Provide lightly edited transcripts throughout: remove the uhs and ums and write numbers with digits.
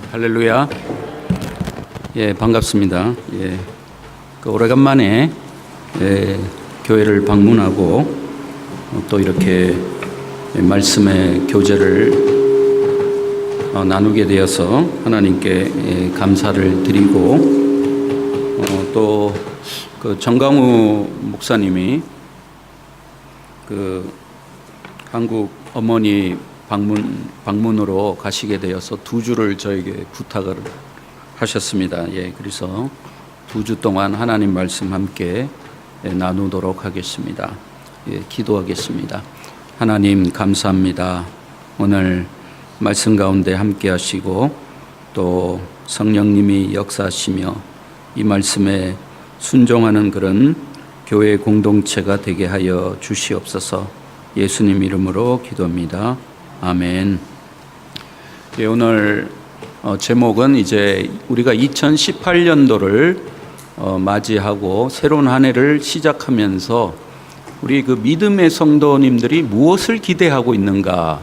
할렐루야. 예, 반갑습니다. 예, 오래간만에 교회를 방문하고 또 이렇게 말씀의 교제를 나누게 되어서 하나님께 감사를 드리고 또 그 정강우 목사님이 그 한국 어머니 방문으로 가시게 되어서 2주를 저에게 부탁을 하셨습니다. 예, 그래서 2주 동안 하나님 말씀 함께 나누도록 하겠습니다. 예, 기도하겠습니다. 하나님 감사합니다. 오늘 말씀 가운데 함께 하시고 또 성령님이 역사하시며 이 말씀에 순종하는 그런 교회 공동체가 되게 하여 주시옵소서. 예수님 이름으로 기도합니다. 아멘. 예, 오늘 제목은 이제 우리가 2018년도를 맞이하고 새로운 한 해를 시작하면서 우리 그 믿음의 성도님들이 무엇을 기대하고 있는가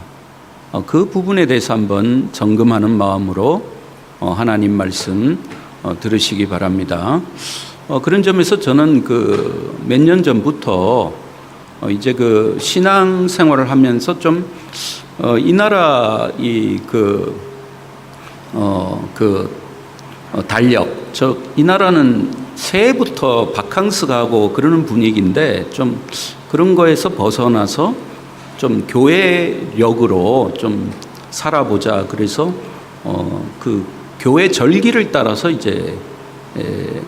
그 부분에 대해서 한번 점검하는 마음으로 하나님 말씀 들으시기 바랍니다. 그런 점에서 저는 그 몇 년 전부터 이제 그 신앙 생활을 하면서 좀 이 나라 달력, 이 나라는 새해부터 바캉스 가고 그러는 분위기인데 좀 그런 거에서 벗어나서 좀 교회력으로 좀 살아보자. 그래서 그 교회 절기를 따라서 이제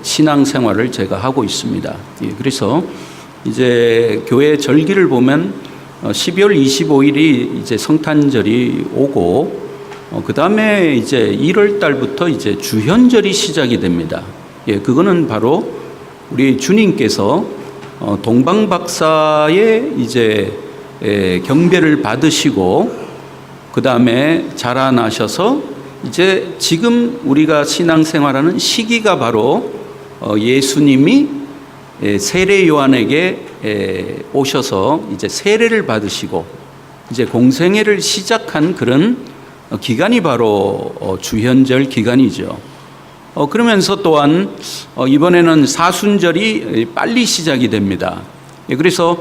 신앙 생활을 제가 하고 있습니다. 예, 그래서 이제 교회 절기를 보면 12월 25일이 이제 성탄절이 오고 그 다음에 이제 1월 달부터 이제 주현절이 시작이 됩니다. 예, 그거는 바로 우리 주님께서 동방박사의 이제 경배를 받으시고 그 다음에 자라나셔서 이제 지금 우리가 신앙생활하는 시기가 바로 예수님이 세례 요한에게 오셔서 이제 세례를 받으시고 이제 공생애를 시작한 그런 기간이 바로 주현절 기간이죠. 그러면서 또한 이번에는 사순절이 빨리 시작이 됩니다. 그래서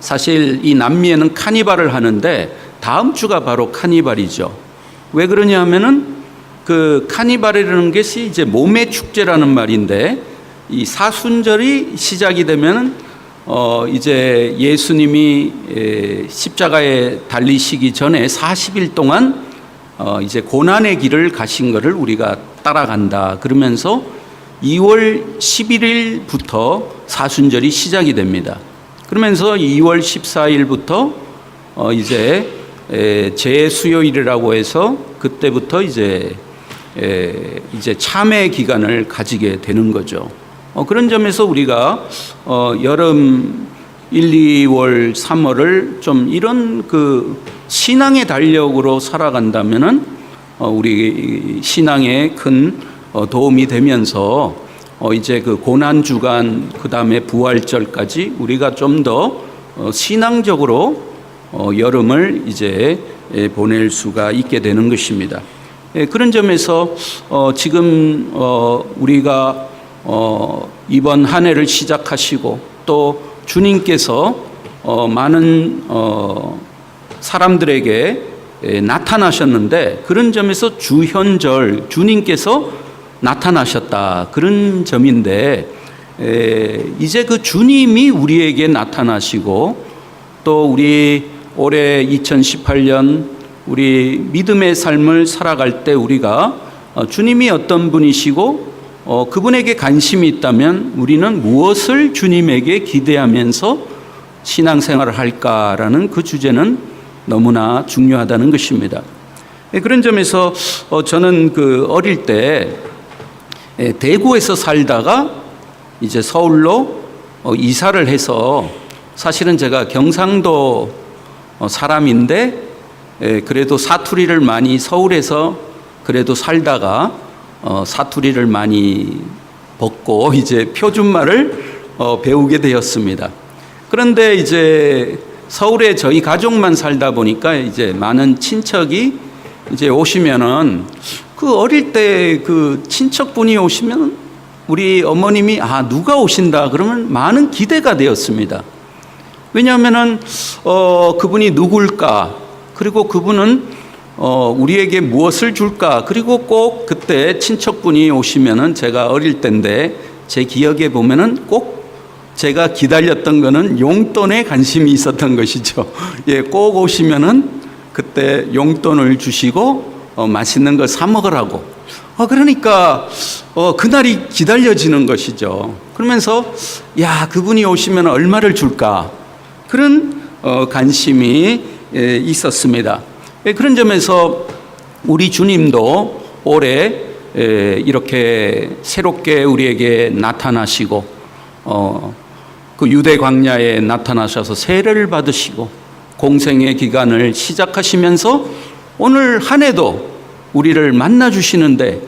사실 이 남미에는 카니발을 하는데 다음 주가 바로 카니발이죠. 왜 그러냐 하면은 그 카니발이라는 것이 이제 몸의 축제라는 말인데 이 사순절이 시작이 되면 이제 예수님이 십자가에 달리시기 전에 40일 동안 이제 고난의 길을 가신 것을 우리가 따라간다. 그러면서 2월 11일부터 사순절이 시작이 됩니다. 그러면서 2월 14일부터 이제 제수요일이라고 해서 그때부터 이제 참회 기간을 가지게 되는 거죠. 그런 점에서 우리가 여름 1, 2월, 3월을 좀 이런 그 신앙의 달력으로 살아간다면은 우리 신앙에 큰 도움이 되면서 이제 그 고난 주간 그 다음에 부활절까지 우리가 좀 더 신앙적으로 여름을 이제 보낼 수가 있게 되는 것입니다. 그런 점에서 지금 우리가 이번 한 해를 시작하시고 또 주님께서 많은 사람들에게 나타나셨는데 그런 점에서 주현절 주님께서 나타나셨다 그런 점인데 이제 그 주님이 우리에게 나타나시고 또 우리 올해 2018년 우리 믿음의 삶을 살아갈 때 우리가 주님이 어떤 분이시고 그분에게 관심이 있다면 우리는 무엇을 주님에게 기대하면서 신앙생활을 할까라는 그 주제는 너무나 중요하다는 것입니다. 그런 점에서 저는 그 어릴 때 대구에서 살다가 이제 서울로 이사를 해서 사실은 제가 경상도 사람인데 그래도 사투리를 많이 서울에서 그래도 살다가 사투리를 많이 벗고 이제 표준말을 배우게 되었습니다. 그런데 이제 서울에 저희 가족만 살다 보니까 이제 많은 친척이 이제 오시면은 그 어릴 때 그 친척분이 오시면 우리 어머님이 누가 오신다 그러면 많은 기대가 되었습니다. 왜냐하면은 그분이 누굴까, 그리고 그분은 우리에게 무엇을 줄까, 그리고 꼭 그때 친척분이 오시면은 제가 어릴 때인데 제 기억에 보면은 꼭 제가 기다렸던 거는 용돈에 관심이 있었던 것이죠. 예, 꼭 오시면은 그때 용돈을 주시고 맛있는 거 사 먹으라고. 그러니까 그날이 기다려지는 것이죠. 그러면서 그분이 오시면 얼마를 줄까, 그런 관심이 있었습니다. 그런 점에서 우리 주님도 올해 이렇게 새롭게 우리에게 나타나시고 그 유대 광야에 나타나셔서 세례를 받으시고 공생의 기간을 시작하시면서 오늘 한 해도 우리를 만나 주시는데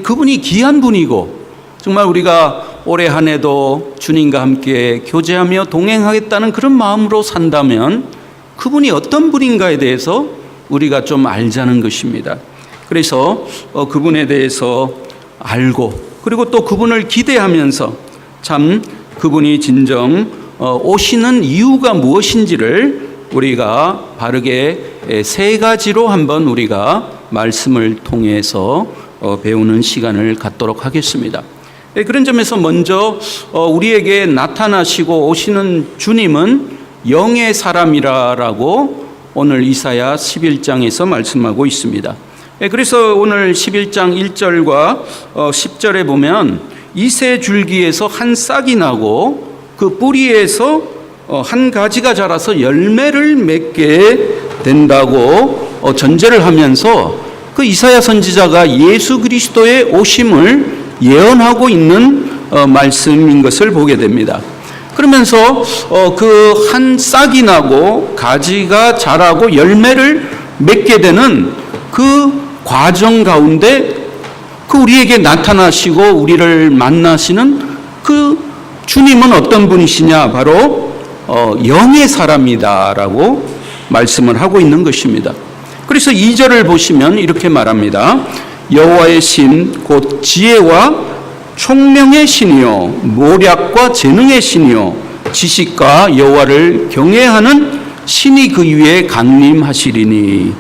그분이 귀한 분이고, 정말 우리가 올해 한 해도 주님과 함께 교제하며 동행하겠다는 그런 마음으로 산다면 그분이 어떤 분인가에 대해서 우리가 좀 알자는 것입니다. 그래서 그분에 대해서 알고, 그리고 또 그분을 기대하면서 참 그분이 진정 오시는 이유가 무엇인지를 우리가 바르게 세 가지로 한번 우리가 말씀을 통해서 배우는 시간을 갖도록 하겠습니다. 그런 점에서 먼저 우리에게 나타나시고 오시는 주님은 영의 사람이라고 오늘 이사야 11장에서 말씀하고 있습니다. 그래서 오늘 11장 1절과 10절에 보면 이새 줄기에서 한 싹이 나고 그 뿌리에서 한 가지가 자라서 열매를 맺게 된다고 전제를 하면서 그 이사야 선지자가 예수 그리스도의 오심을 예언하고 있는 말씀인 것을 보게 됩니다. 그러면서 그 한 싹이 나고 가지가 자라고 열매를 맺게 되는 그 과정 가운데 그 우리에게 나타나시고 우리를 만나시는 그 주님은 어떤 분이시냐, 바로 영의 사람이다라고 말씀을 하고 있는 것입니다. 그래서 2절을 보시면 이렇게 말합니다. 여호와의 신 곧 지혜와 총명의 신이요 모략과 재능의 신이요 지식과 여호와를 경외하는 신이 그 위에 강림하시리니.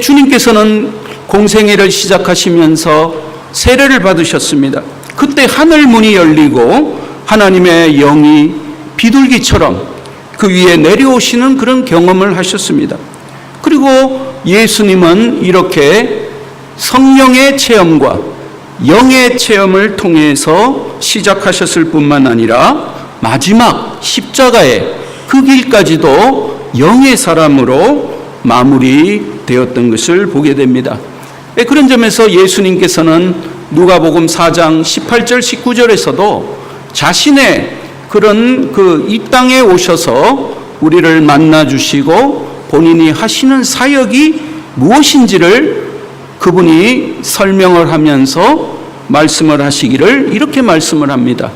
주님께서는 공생애를 시작하시면서 세례를 받으셨습니다. 그때 하늘 문이 열리고 하나님의 영이 비둘기처럼 그 위에 내려오시는 그런 경험을 하셨습니다. 그리고 예수님은 이렇게 성령의 체험과 영의 체험을 통해서 시작하셨을 뿐만 아니라 마지막 십자가의 그 길까지도 영의 사람으로 마무리되었던 것을 보게 됩니다. 그런 점에서 예수님께서는 누가복음 4장 18절 19절에서도 자신의 그런 이 땅에 오셔서 우리를 만나 주시고 본인이 하시는 사역이 무엇인지를 그분이 설명을 하면서 말씀을 하시기를 이렇게 말씀을 합니다.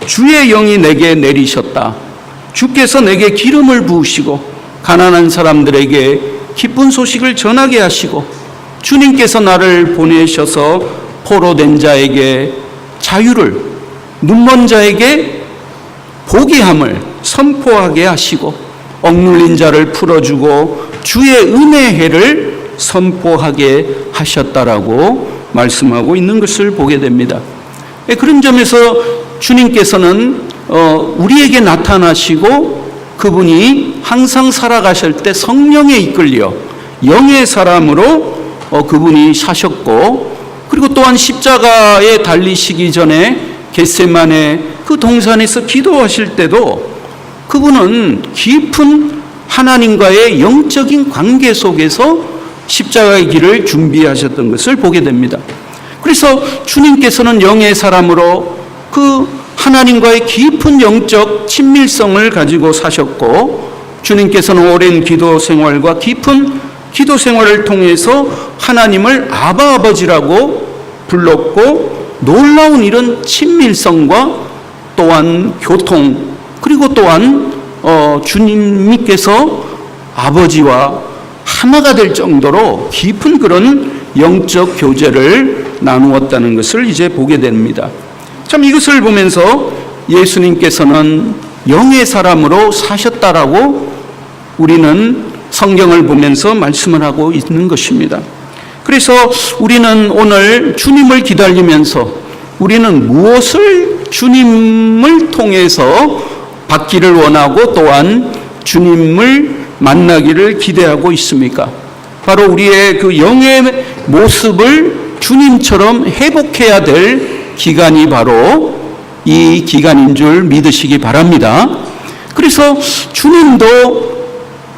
주의 영이 내게 내리셨다. 주께서 내게 기름을 부으시고 가난한 사람들에게 기쁜 소식을 전하게 하시고 주님께서 나를 보내셔서 포로된 자에게 자유를, 눈먼 자에게 보게함을 선포하게 하시고 억눌린 자를 풀어주고 주의 은혜의 해를 선포하게 하셨다라고 말씀하고 있는 것을 보게 됩니다. 그런 점에서 주님께서는 우리에게 나타나시고 그분이 항상 살아가실 때 성령에 이끌려 영의 사람으로 그분이 사셨고, 그리고 또한 십자가에 달리시기 전에 겟세마네 그 동산에서 기도하실 때도 그분은 깊은 하나님과의 영적인 관계 속에서 십자가의 길을 준비하셨던 것을 보게 됩니다. 그래서 주님께서는 영의 사람으로 그 하나님과의 깊은 영적 친밀성을 가지고 사셨고, 주님께서는 오랜 기도 생활과 깊은 기도 생활을 통해서 하나님을 아바 아버지라고 불렀고, 놀라운 이런 친밀성과 또한 교통, 그리고 또한 주님께서 아버지와 하나가 될 정도로 깊은 그런 영적 교제를 나누었다는 것을 이제 보게 됩니다. 참 이것을 보면서 예수님께서는 영의 사람으로 사셨다라고 우리는 성경을 보면서 말씀을 하고 있는 것입니다. 그래서 우리는 오늘 주님을 기다리면서 우리는 무엇을 주님을 통해서 받기를 원하고 또한 주님을 만나기를 기대하고 있습니까? 바로 우리의 그 영의 모습을 주님처럼 회복해야 될 기간이 바로 이 기간인 줄 믿으시기 바랍니다. 그래서 주님도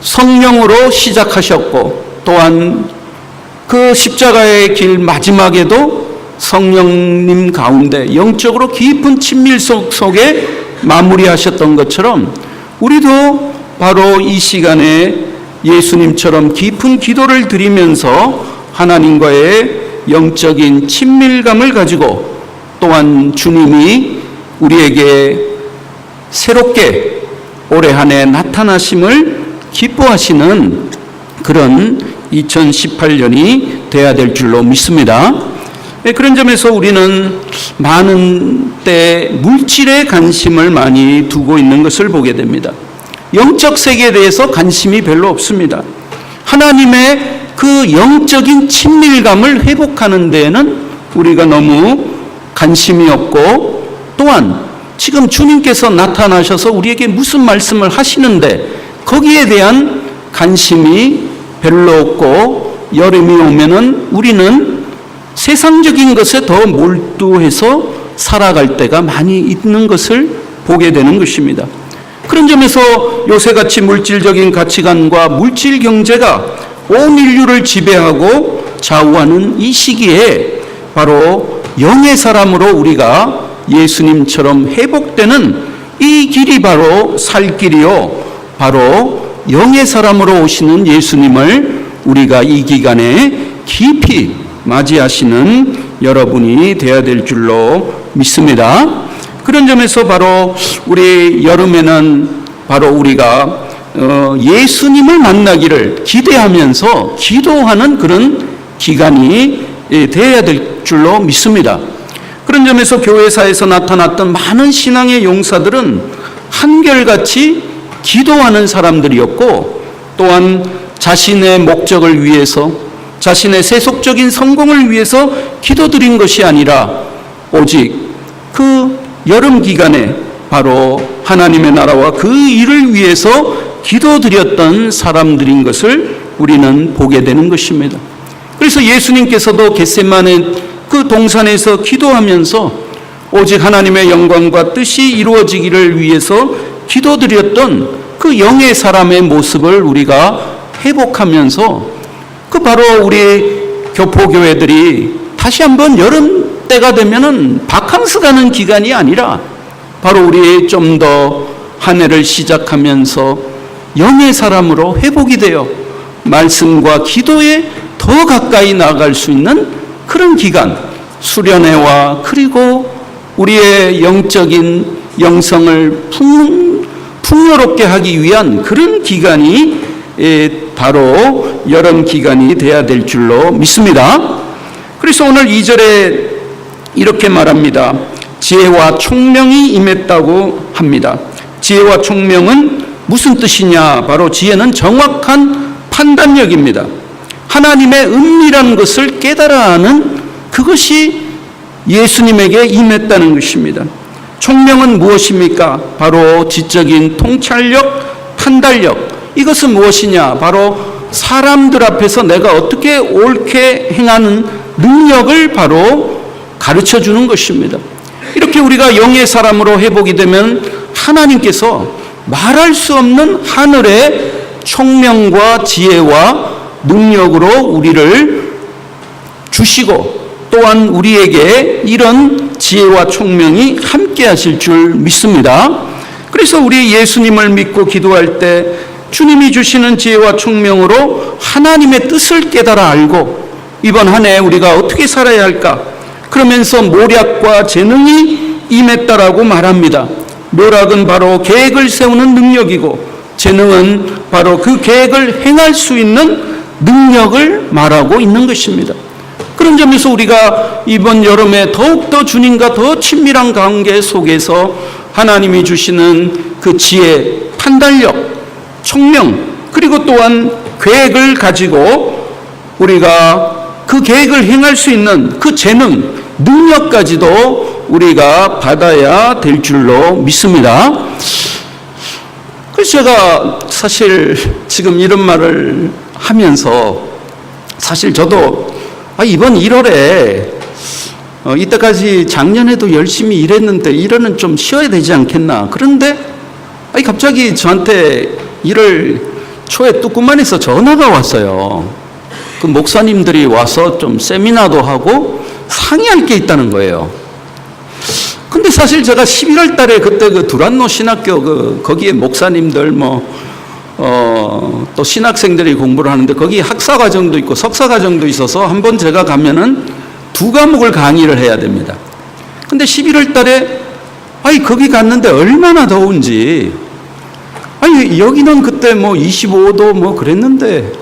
성령으로 시작하셨고 또한 그 십자가의 길 마지막에도 성령님 가운데 영적으로 깊은 친밀성 속에 마무리하셨던 것처럼 우리도 바로 이 시간에 예수님처럼 깊은 기도를 드리면서 하나님과의 영적인 친밀감을 가지고 또한 주님이 우리에게 새롭게 올해 한 해 나타나심을 기뻐하시는 그런 2018년이 돼야 될 줄로 믿습니다. 그런 점에서 우리는 많은 때 물질에 관심을 많이 두고 있는 것을 보게 됩니다. 영적 세계에 대해서 관심이 별로 없습니다. 하나님의 그 영적인 친밀감을 회복하는 데에는 우리가 너무 관심이 없고 또한 지금 주님께서 나타나셔서 우리에게 무슨 말씀을 하시는데 거기에 대한 관심이 별로 없고 여름이 오면은 우리는 세상적인 것에 더 몰두해서 살아갈 때가 많이 있는 것을 보게 되는 것입니다. 그런 점에서 요새같이 물질적인 가치관과 물질 경제가 온 인류를 지배하고 좌우하는 이 시기에 바로 영의 사람으로 우리가 예수님처럼 회복되는 이 길이 바로 살 길이요 바로 영의 사람으로 오시는 예수님을 우리가 이 기간에 깊이 맞이하시는 여러분이 되어야 될 줄로 믿습니다. 그런 점에서 바로 우리 여름에는 바로 우리가 예수님을 만나기를 기대하면서 기도하는 그런 기간이 되어야 될 줄로 믿습니다. 그런 점에서 교회사에서 나타났던 많은 신앙의 용사들은 한결같이 기도하는 사람들이었고 또한 자신의 목적을 위해서 자신의 세속적인 성공을 위해서 기도드린 것이 아니라 오직 그 여름 기간에 바로 하나님의 나라와 그 일을 위해서 기도드렸던 사람들인 것을 우리는 보게 되는 것입니다. 그래서 예수님께서도 겟세마네 그 동산에서 기도하면서 오직 하나님의 영광과 뜻이 이루어지기를 위해서 기도드렸던 그 영의 사람의 모습을 우리가 회복하면서 그 바로 우리 교포교회들이 다시 한번 여름 때가 되면은 바캉스 가는 기간이 아니라 바로 우리 좀 더 한 해를 시작하면서 영의 사람으로 회복이 되어 말씀과 기도에 더 가까이 나아갈 수 있는 그런 기간, 수련회와 그리고 우리의 영적인 영성을 풍요롭게 하기 위한 그런 기간이 바로 여름 기간이 돼야 될 줄로 믿습니다. 그래서 오늘 2절에 이렇게 말합니다. 지혜와 총명이 임했다고 합니다. 지혜와 총명은 무슨 뜻이냐? 바로 지혜는 정확한 판단력입니다. 하나님의 은밀한 것을 깨달아 하는 그것이 예수님에게 임했다는 것입니다. 총명은 무엇입니까? 바로 지적인 통찰력, 판단력. 이것은 무엇이냐? 바로 사람들 앞에서 내가 어떻게 옳게 행하는 능력을 바로 가르쳐 주는 것입니다. 이렇게 우리가 영의 사람으로 회복이 되면 하나님께서 말할 수 없는 하늘의 총명과 지혜와 능력으로 우리를 주시고 또한 우리에게 이런 지혜와 총명이 함께 하실 줄 믿습니다. 그래서 우리 예수님을 믿고 기도할 때 주님이 주시는 지혜와 총명으로 하나님의 뜻을 깨달아 알고 이번 한 해 우리가 어떻게 살아야 할까? 그러면서 모략과 재능이 임했다라고 말합니다. 모략은 바로 계획을 세우는 능력이고 재능은 바로 그 계획을 행할 수 있는 능력을 말하고 있는 것입니다. 그런 점에서 우리가 이번 여름에 더욱더 주님과 더 친밀한 관계 속에서 하나님이 주시는 그 지혜, 판단력, 총명, 그리고 또한 계획을 가지고 우리가 그 계획을 행할 수 있는 그 재능, 능력까지도 우리가 받아야 될 줄로 믿습니다. 그래서 제가 사실 지금 이런 말을 하면서 사실 저도 이번 1월에 이때까지 작년에도 열심히 일했는데 1월은 좀 쉬어야 되지 않겠나. 그런데 갑자기 저한테 1월 초에 뚜꾸만에서 전화가 왔어요. 그 목사님들이 와서 좀 세미나도 하고 상의할 게 있다는 거예요. 근데 사실 제가 11월 달에 그때 그 두란노 신학교 거기에 목사님들 또 신학생들이 공부를 하는데 거기 학사 과정도 있고 석사 과정도 있어서 한번 제가 가면은 2과목을 강의를 해야 됩니다. 근데 11월 달에 거기 갔는데 얼마나 더운지 여기는 그때 25도 그랬는데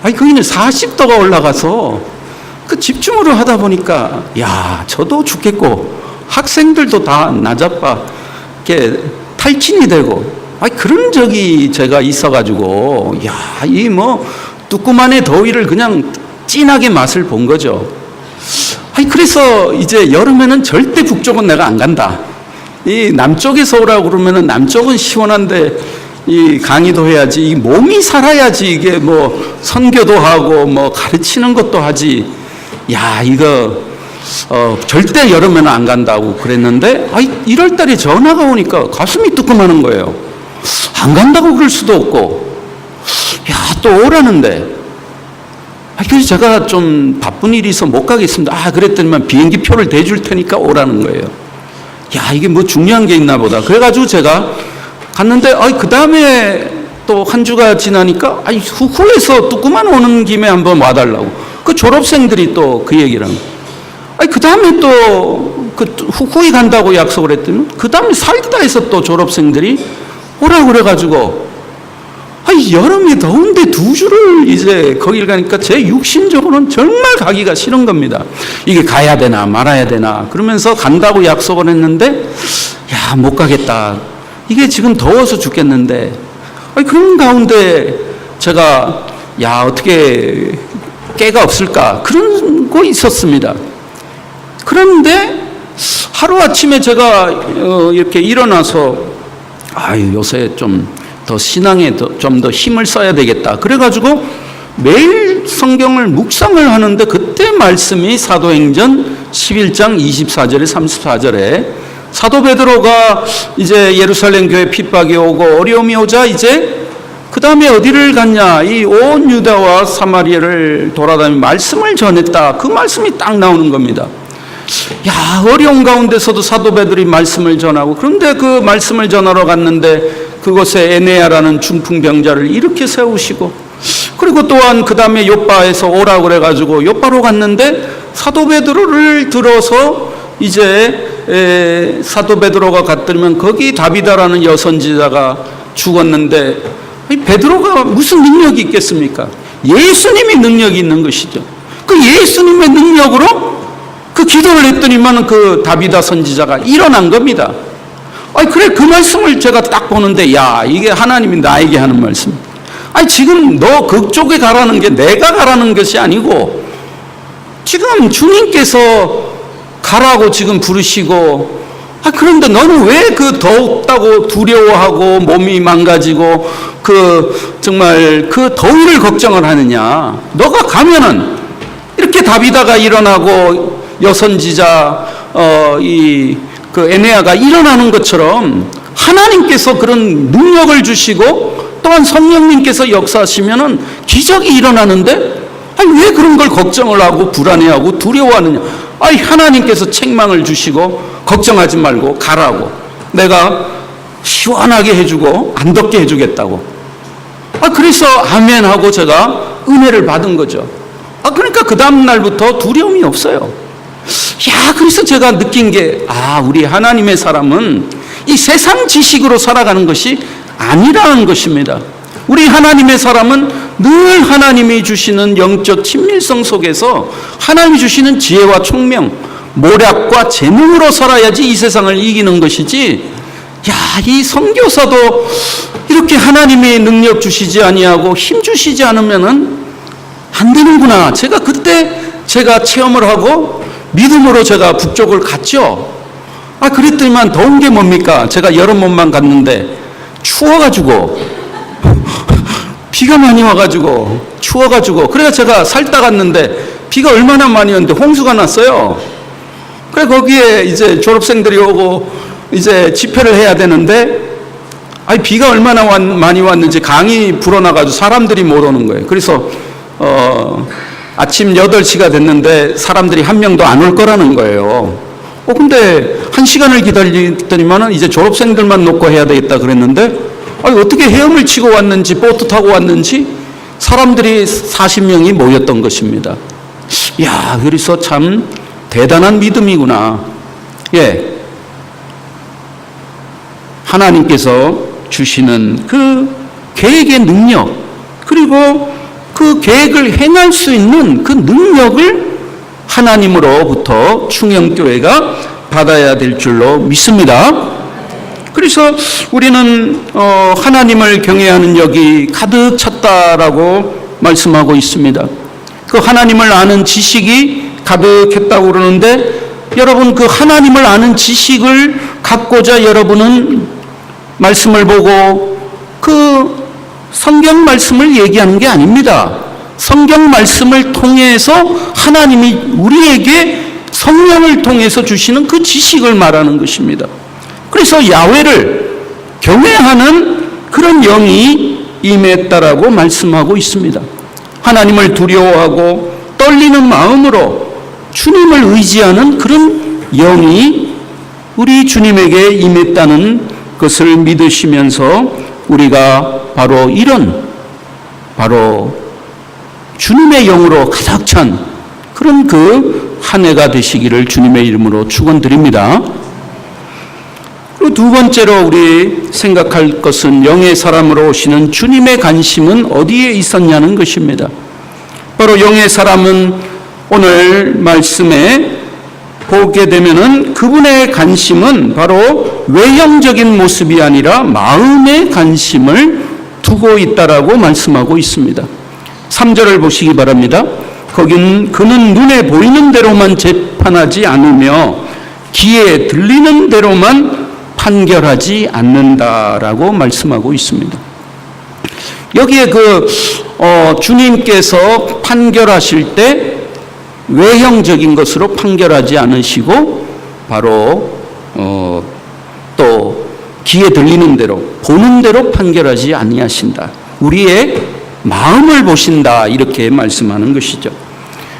거기는 40도가 올라가서 그 집중으로 하다 보니까 저도 죽겠고 학생들도 다 나자빠 이렇게 탈진이 되고 그런 적이 제가 있어가지고 이 뚜꾸만의 더위를 그냥 진하게 맛을 본 거죠. 그래서 이제 여름에는 절대 북쪽은 내가 안 간다. 이 남쪽에서 오라고 그러면은 남쪽은 시원한데 이 강의도 해야지, 이 몸이 살아야지 이게 선교도 하고 가르치는 것도 하지. 이거 절대 여름에는 안 간다고 그랬는데 1월 달에 전화가 오니까 가슴이 뜨끔하는 거예요. 안 간다고 그럴 수도 없고 또 오라는데 그래서 제가 좀 바쁜 일이 있어 못 가겠습니다. 그랬더니만 비행기 표를 대줄 테니까 오라는 거예요. 이게 중요한 게 있나 보다. 그래가지고 제가 갔는데 그 다음에 또 한 주가 지나니까 후에서 뚜꾸만 오는 김에 한번 와달라고 그 졸업생들이 또 그 얘기를 합니다. 그 다음에 또 그 후쿠이 간다고 약속을 했더니 그 다음에 살다에서 또 졸업생들이 오라고 그래가지고 여름이 더운데 2주를 이제 거길 가니까 제 육신적으로는 정말 가기가 싫은 겁니다. 이게 가야 되나 말아야 되나 그러면서 간다고 약속을 했는데 못 가겠다. 이게 지금 더워서 죽겠는데 그런 가운데 제가 어떻게 깨가 없을까 그런 거 있었습니다. 그런데 하루아침에 제가 이렇게 일어나서 요새 좀 더 신앙에 좀 더 힘을 써야 되겠다. 그래가지고 매일 성경을 묵상을 하는데 그때 말씀이 사도행전 11장 24절에 34절에 사도 베드로가 이제 예루살렘 교회 핍박이 오고 어려움이 오자 이제 그 다음에 어디를 갔냐? 이 온 유다와 사마리아를 돌아다니며 말씀을 전했다. 그 말씀이 딱 나오는 겁니다. 어려운 가운데서도 사도 베드로이 말씀을 전하고 그런데 그 말씀을 전하러 갔는데 그곳에 에네아라는 중풍병자를 이렇게 세우시고 그리고 또한 그 다음에 요빠에서 오라고 그래가지고 요빠로 갔는데 사도 베드로를 들어서 이제 사도 베드로가 갔더니만 거기 다비다라는 여선지자가 죽었는데 베드로가 무슨 능력이 있겠습니까? 예수님이 능력이 있는 것이죠. 그 예수님의 능력으로 그 기도를 했더니만 그 다비다 선지자가 일어난 겁니다. 그래 그 말씀을 제가 딱 보는데 이게 하나님이 나에게 하는 말씀. 지금 너 그쪽에 가라는 게 내가 가라는 것이 아니고 지금 주님께서 가라고 지금 부르시고 그런데 너는 왜 그 더웠다고 두려워하고 몸이 망가지고 정말 그 더위를 걱정을 하느냐. 너가 가면은 이렇게 다비다가 일어나고 여선지자 그 에네아가 일어나는 것처럼 하나님께서 그런 능력을 주시고 또한 성령님께서 역사하시면은 기적이 일어나는데 왜 그런 걸 걱정을 하고 불안해하고 두려워하느냐. 하나님께서 책망을 주시고 걱정하지 말고 가라고 내가 시원하게 해주고 안 덥게 해주겠다고. 그래서 아멘 하고 제가 은혜를 받은 거죠. 그러니까 그 다음 날부터 두려움이 없어요. 그래서 제가 느낀 게 우리 하나님의 사람은 이 세상 지식으로 살아가는 것이 아니라는 것입니다. 우리 하나님의 사람은 늘 하나님이 주시는 영적 친밀성 속에서 하나님이 주시는 지혜와 총명, 모략과 재능으로 살아야지 이 세상을 이기는 것이지, 야, 이 선교사도 이렇게 하나님이 능력 주시지 아니하고 힘 주시지 않으면은 안 되는구나. 제가 그때 체험을 하고 믿음으로 제가 북쪽을 갔죠. 그랬더니만 더운 게 뭡니까? 제가 여러 번만 갔는데 추워가지고 비가 많이 와가지고 추워가지고, 그래서 제가 살다 갔는데 비가 얼마나 많이 왔는데 홍수가 났어요. 그래 거기에 이제 졸업생들이 오고 이제 집회를 해야 되는데, 비가 얼마나 많이 왔는지 강이 불어나가지고 사람들이 못 오는 거예요. 그래서 아침 8시가 됐는데 사람들이 한 명도 안 올 거라는 거예요. 근데 1시간을 기다리더니만은 이제 졸업생들만 놓고 해야 되겠다 그랬는데, 어떻게 헤엄을 치고 왔는지 보트 타고 왔는지 사람들이 40명이 모였던 것입니다. 야, 그래서 참 대단한 믿음이구나. 예. 하나님께서 주시는 그 계획의 능력, 그리고 그 계획을 행할 수 있는 그 능력을 하나님으로부터 충영교회가 받아야 될 줄로 믿습니다. 그래서 우리는 하나님을 경외하는 역이 가득 찼다라고 말씀하고 있습니다. 그 하나님을 아는 지식이 가득했다고 그러는데, 여러분 그 하나님을 아는 지식을 갖고자 여러분은 말씀을 보고 그 성경 말씀을 얘기하는 게 아닙니다. 성경 말씀을 통해서 하나님이 우리에게 성령을 통해서 주시는 그 지식을 말하는 것입니다. 그래서 야훼를 경외하는 그런 영이 임했다라고 말씀하고 있습니다. 하나님을 두려워하고 떨리는 마음으로 주님을 의지하는 그런 영이 우리 주님에게 임했다는 것을 믿으시면서 우리가 바로 주님의 영으로 가득 찬 그런 그 한 해가 되시기를 주님의 이름으로 축원드립니다. 그리고 두 번째로 우리 생각할 것은 영의 사람으로 오시는 주님의 관심은 어디에 있었냐는 것입니다. 바로 영의 사람은 오늘 말씀에 보게 되면은 그분의 관심은 바로 외형적인 모습이 아니라 마음의 관심을 두고 있다라고 말씀하고 있습니다. 3절을 보시기 바랍니다. 거긴 그는 눈에 보이는 대로만 재판하지 않으며 귀에 들리는 대로만 판결하지 않는다라고 말씀하고 있습니다. 여기에 주님께서 판결하실 때 외형적인 것으로 판결하지 않으시고 바로 또 귀에 들리는 대로 보는 대로 판결하지 아니하신다. 우리의 마음을 보신다, 이렇게 말씀하는 것이죠.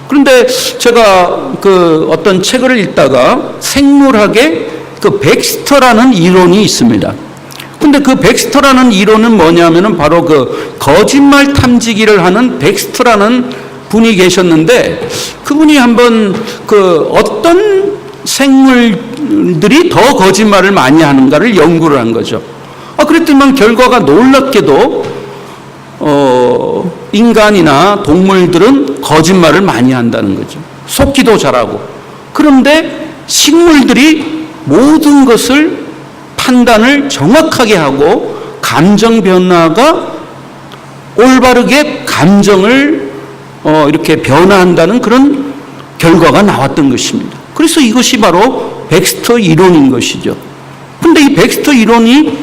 그런데 제가 어떤 책을 읽다가 생물학의 백스터라는 이론이 있습니다. 근데 그 백스터라는 이론은 뭐냐면은 바로 거짓말 탐지기를 하는 백스터라는 분이 계셨는데, 그분이 한번 어떤 생물들이 더 거짓말을 많이 하는가를 연구를 한 거죠. 그랬더니 결과가 놀랍게도 인간이나 동물들은 거짓말을 많이 한다는 거죠. 속기도 잘하고. 그런데 식물들이 모든 것을 판단을 정확하게 하고 감정 변화가 올바르게 감정을 이렇게 변화한다는 그런 결과가 나왔던 것입니다. 그래서 이것이 바로 백스터 이론인 것이죠. 그런데 이 백스터 이론이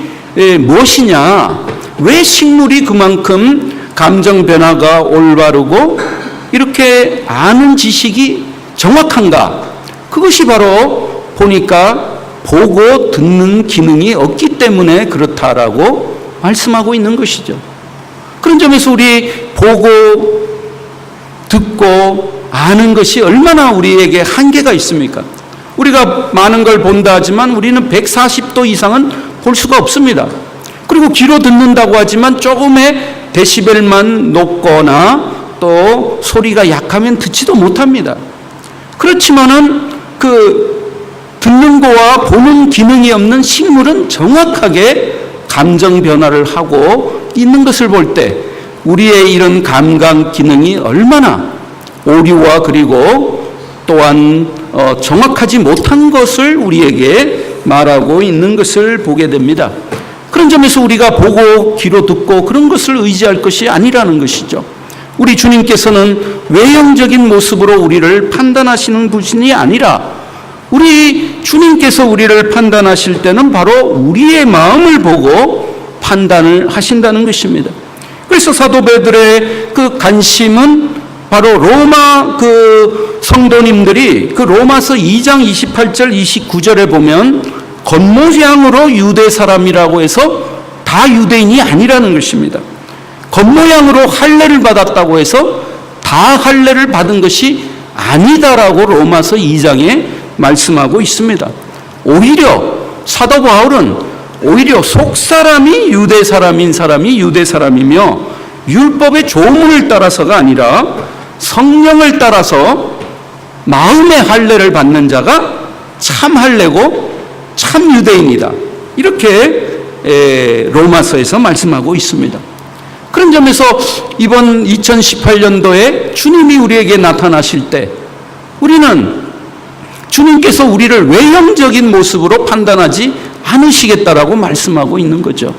무엇이냐? 왜 식물이 그만큼 감정 변화가 올바르고 이렇게 아는 지식이 정확한가? 그것이 바로 보니까 보고 듣는 기능이 없기 때문에 그렇다라고 말씀하고 있는 것이죠. 그런 점에서 우리 보고 듣고 아는 것이 얼마나 우리에게 한계가 있습니까? 우리가 많은 걸 본다 하지만 우리는 140도 이상은 볼 수가 없습니다. 그리고 귀로 듣는다고 하지만 조금의 데시벨만 높거나 또 소리가 약하면 듣지도 못합니다. 그렇지만은 듣는 거와 보는 기능이 없는 식물은 정확하게 감정 변화를 하고 있는 것을 볼 때 우리의 이런 감각 기능이 얼마나 오류와 그리고 또한 정확하지 못한 것을 우리에게 말하고 있는 것을 보게 됩니다. 그런 점에서 우리가 보고 귀로 듣고 그런 것을 의지할 것이 아니라는 것이죠. 우리 주님께서는 외형적인 모습으로 우리를 판단하시는 분이 아니라 우리 주님께서 우리를 판단하실 때는 바로 우리의 마음을 보고 판단을 하신다는 것입니다. 그래서 사도 베드로의 그 관심은 바로 로마 그 성도님들이 그 로마서 2장 28절 29절에 보면 겉모양으로 유대 사람이라고 해서 다 유대인이 아니라는 것입니다. 겉모양으로 할례를 받았다고 해서 다 할례를 받은 것이 아니다라고 로마서 2장에 말씀하고 있습니다. 오히려 사도 바울은 오히려 속사람이 유대 사람인 사람이 유대 사람이며 율법의 조문을 따라서가 아니라 성령을 따라서 마음의 할례를 받는 자가 참 할례고 참 유대인이다. 이렇게 로마서에서 말씀하고 있습니다. 그런 점에서 이번 2018년도에 주님이 우리에게 나타나실 때 우리는 주님께서 우리를 외형적인 모습으로 판단하지 않으시겠다라고 말씀하고 있는 거죠.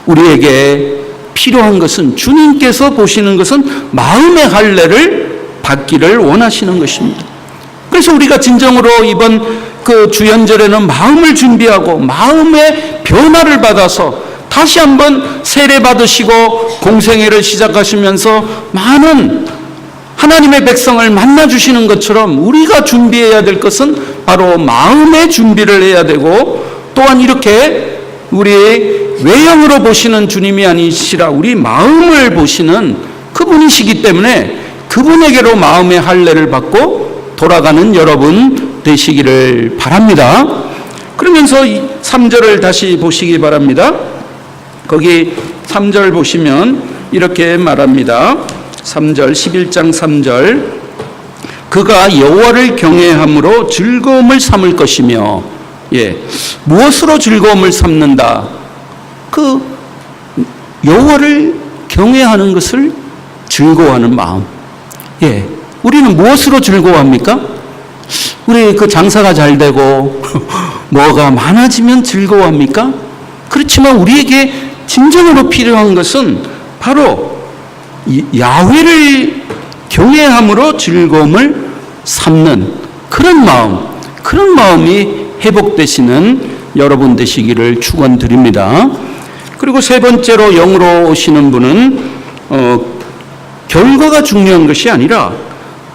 우리에게 필요한 것은 주님께서 보시는 것은 마음의 할례를 받기를 원하시는 것입니다. 그래서 우리가 진정으로 이번 그 주연절에는 마음을 준비하고 마음의 변화를 받아서 다시 한번 세례 받으시고 공생애를 시작하시면서 많은 하나님의 백성을 만나 주시는 것처럼 우리가 준비해야 될 것은 바로 마음의 준비를 해야 되고 또한 이렇게 우리 외형으로 보시는 주님이 아니시라 우리 마음을 보시는 그분이시기 때문에 그분에게로 마음의 할례를 받고 돌아가는 여러분 되시기를 바랍니다. 그러면서 3절을 다시 보시기 바랍니다. 거기 3절 보시면 이렇게 말합니다. 3절 11장 3절 그가 여호와를 경외함으로 즐거움을 삼을 것이며 무엇으로 즐거움을 삼는다? 그 여호와를 경외하는 것을 즐거워하는 마음. 우리는 무엇으로 즐거워합니까? 우리 그 장사가 잘 되고 뭐가 많아지면 즐거워합니까? 그렇지만 우리에게 진정으로 필요한 것은 바로 야훼를 경외함으로 즐거움을 삼는 그런 마음이 회복되시는 여러분 되시기를 축원드립니다. 그리고 세 번째로 영으로 오시는 분은 결과가 중요한 것이 아니라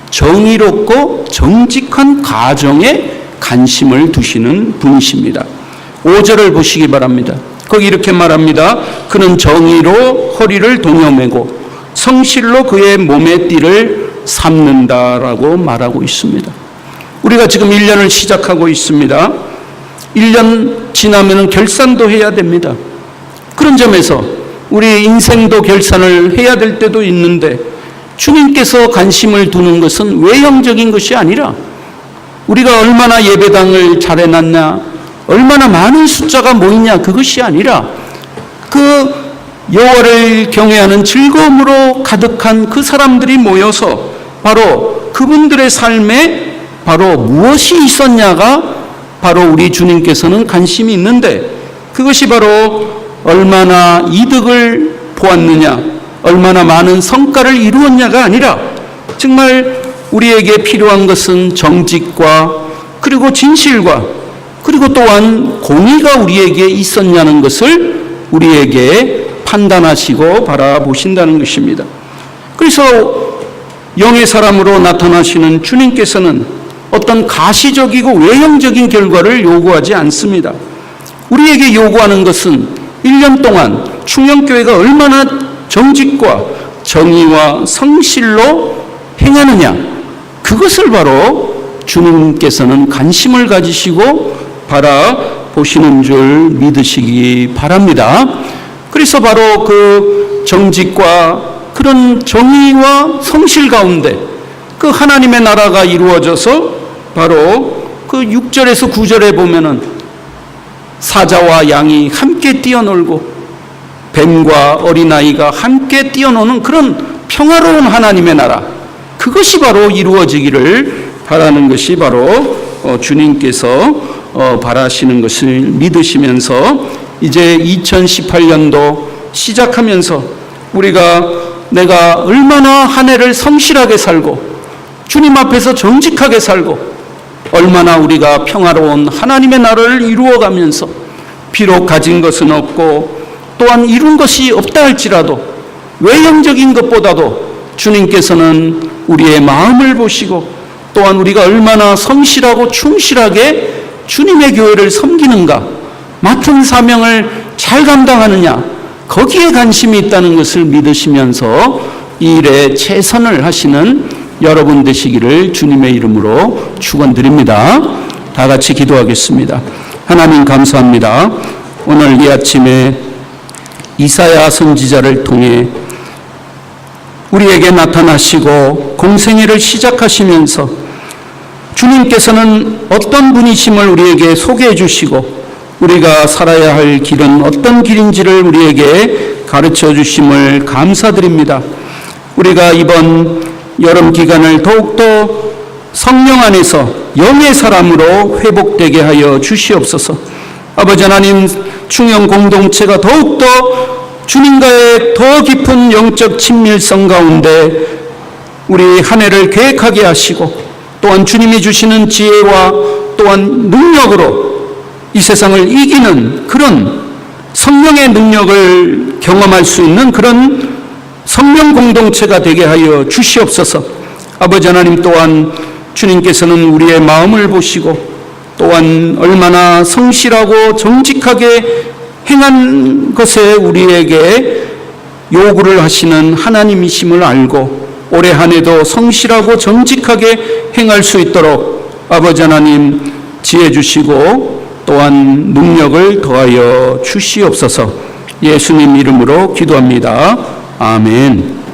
정의롭고 정직한 가정에 관심을 두시는 분이십니다. 5절을 보시기 바랍니다. 거기 이렇게 말합니다. 그는 정의로 허리를 동여매고 성실로 그의 몸의 띠를 삼는다라고 말하고 있습니다. 우리가 지금 1년을 시작하고 있습니다. 1년 지나면 결산도 해야 됩니다. 그런 점에서 우리 인생도 결산을 해야 될 때도 있는데 주님께서 관심을 두는 것은 외형적인 것이 아니라 우리가 얼마나 예배당을 잘 해놨냐, 얼마나 많은 숫자가 모이냐, 그것이 아니라 그 여호와를 경외하는 즐거움으로 가득한 그 사람들이 모여서 바로 그분들의 삶에 바로 무엇이 있었냐가 바로 우리 주님께서는 관심이 있는데 그것이 바로 얼마나 이득을 보았느냐, 얼마나 많은 성과를 이루었냐가 아니라 정말 우리에게 필요한 것은 정직과 그리고 진실과 그리고 또한 공의가 우리에게 있었냐는 것을 우리에게 판단하시고 바라보신다는 것입니다. 그래서 영의 사람으로 나타나시는 주님께서는 어떤 가시적이고 외형적인 결과를 요구하지 않습니다. 우리에게 요구하는 것은 1년 동안 충영교회가 얼마나 정직과 정의와 성실로 행하느냐, 그것을 바로 주님께서는 관심을 가지시고 바라보시는 줄 믿으시기 바랍니다. 그래서 바로 그 정직과 그런 정의와 성실 가운데 그 하나님의 나라가 이루어져서 바로 그 6절에서 9절에 보면은 사자와 양이 함께 뛰어놀고 뱀과 어린아이가 함께 뛰어노는 그런 평화로운 하나님의 나라, 그것이 바로 이루어지기를 바라는 것이 바로 주님께서 바라시는 것을 믿으시면서 이제 2018년도 시작하면서 내가 얼마나 한 해를 성실하게 살고 주님 앞에서 정직하게 살고 얼마나 우리가 평화로운 하나님의 나라를 이루어가면서 비록 가진 것은 없고 또한 이룬 것이 없다 할지라도 외형적인 것보다도 주님께서는 우리의 마음을 보시고 또한 우리가 얼마나 성실하고 충실하게 주님의 교회를 섬기는가, 맡은 사명을 잘 감당하느냐, 거기에 관심이 있다는 것을 믿으시면서 이 일에 최선을 하시는 여러분 되시기를 주님의 이름으로 축원드립니다. 다 같이 기도하겠습니다. 하나님 감사합니다. 오늘 이 아침에 이사야 선지자를 통해 우리에게 나타나시고 공생애를 시작하시면서 주님께서는 어떤 분이심을 우리에게 소개해 주시고 우리가 살아야 할 길은 어떤 길인지를 우리에게 가르쳐 주심을 감사드립니다. 우리가 이번 여름 기간을 더욱더 성령 안에서 영의 사람으로 회복되게 하여 주시옵소서. 아버지 하나님, 충영 공동체가 더욱더 주님과의 더 깊은 영적 친밀성 가운데 우리 한 해를 계획하게 하시고 또한 주님이 주시는 지혜와 또한 능력으로 이 세상을 이기는 그런 성령의 능력을 경험할 수 있는 그런 성령 공동체가 되게 하여 주시옵소서. 아버지 하나님, 또한 주님께서는 우리의 마음을 보시고 또한 얼마나 성실하고 정직하게 행한 것에 우리에게 요구를 하시는 하나님이심을 알고 올해 한 해도 성실하고 정직하게 행할 수 있도록 아버지 하나님 지혜 주시고 또한 능력을 더하여 주시옵소서. 예수님 이름으로 기도합니다. 아멘.